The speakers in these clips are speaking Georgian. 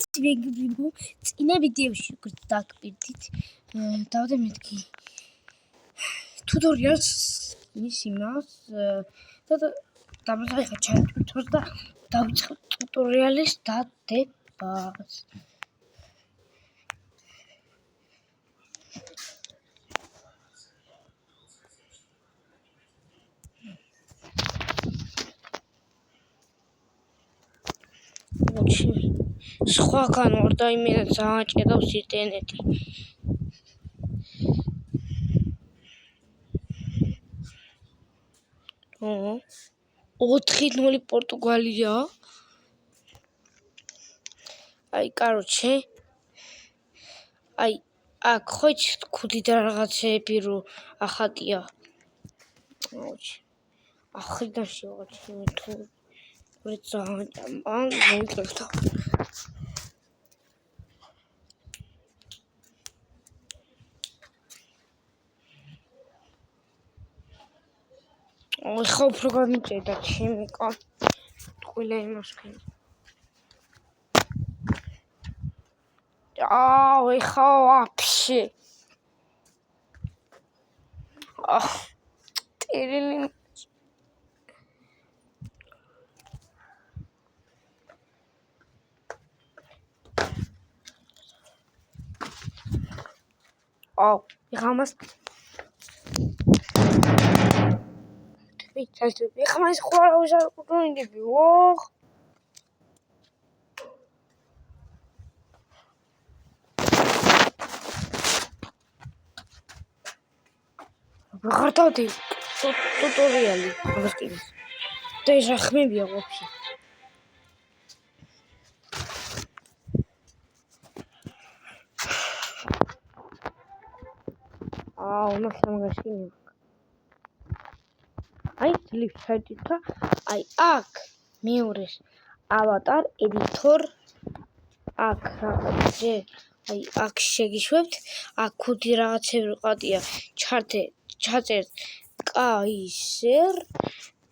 წინა ვიდეოში დაგკვირდით დავდე მეთქი tutorials იმას და დამახა ჩატვირთოს და დავიწყებ tutorial-ის დადებას. სხვაგან ვარ და იმენა ძალიან ჭედავს ინტერნეტი. 4-0 პორტუგალია. აი, короче. აი, აქ ხო თქვი და რაღაცეები რო ახატია. ახრიდან შევაჩინე თუ ძალიან ან მოიწყებდა. ხო უფრო გამიჭედა ჩემიკა ყველა იმას კი ეხა вообще ტერილი ეხა მას ეხა მას ხوارავის არ გუნდები ოხ ვღართავდი tutorial-ი აღსკინის და ეს ახმებია вообще უნდა სამგაშინე აი კლიპ ჩაიტირთა აი აქ მეორეს ავატარ ედიტორ აქ რაღაცე აი აქ შეგიშვებთ აქ ხუთი რაღაცები ყავდია ჩაწერთ კაისერ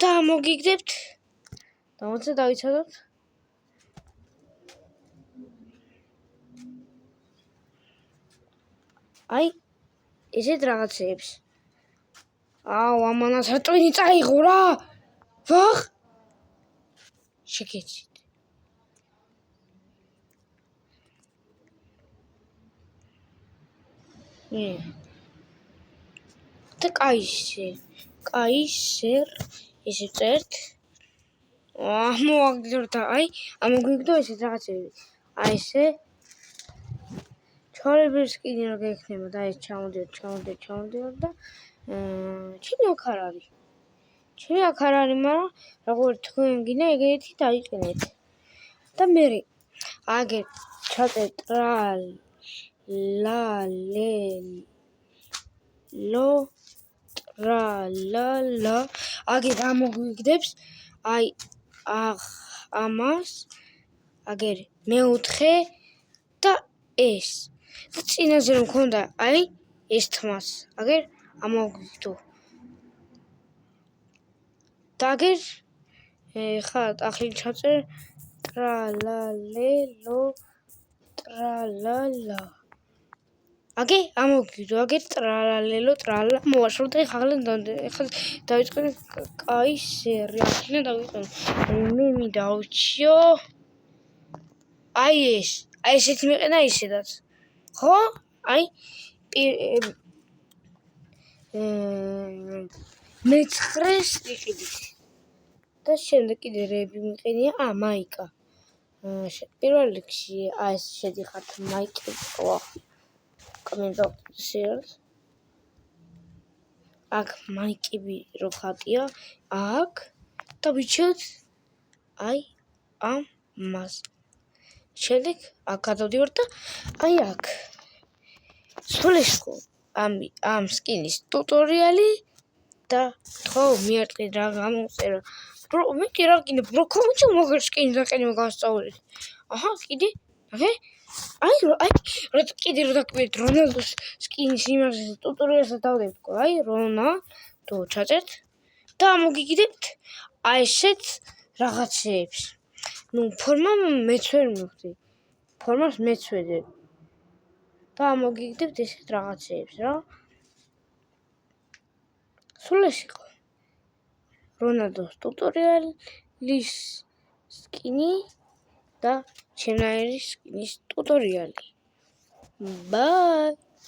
და მოგიგდებთ დამოწე დავიცადოთ აი ესეთ რაღაცებს ამანაც რატვინი წაიღო რა ვახ შეგეცით და კაისერ ესე წერთ მოაგდორდა აი ამოგვიგდო ესეთ რაღაცები აი ესე ჩორების კიდე რა გექნება და ეს ჩამოდიოთ და ჩემი აქ არ არის მაგრამ როგორც თქვენ გინდა ეგეთი დაიყენეთ და მე აგერ ჩატე ტრალ ლა ლე ლო ტრალალა აგერ ამოგვიგდებს აი ამას აგერ მეოთხე და ეს და წინაზე რომ მქონდა აი ეს თმას აგერ ამოგვიგდო და აგერ ხა ახლა ჩაწერ ტრალალელო ტრალალა აგე ამოგვიგდო აგერ ტრალალელო ტრალალა მოვაშორდა ახლა დავიწყე კაისერი ახლა დავიწყე მე მიდავრჩიო აი ესეთი მეყენა ისედაც ხო აი მეცხრეს იყიდით და შემდეგ კიდე რები მიყენია მაიკა პირველ რიგში ეს შედიხართ მაიკი კომენტარს აქ მაიკები რო ხატია აქ და ვიჩვენოთ აი ამას შემდეგ აქ გადავდივარ და აი აქ სულისხო ამ სკინის tutorial-ი და ხო მიარტყი რა გამოწერა მე კი რა გინდა პროქომჩი მოგერ სკინის დაყენება გასწავლეთ აჰა კიდე აი რა კიდე რა დაკვირთ რონალდოს სკინის იმას tutorial-ს დავდებთ აი რონალდო ჩაწერთ და მოგიგდებთ აი ესეთ რაღაცებს ნუ ფორმა მეც ვერ მივხვდი ფორმას მეცვედე და ამოგიგდებთ ესეთ რაღაცეებს რა. სულ ეს იყო რონალდოს ტუტორიალის სკინი და ჩემნაირის სკინის ტუტორიალი. Bye.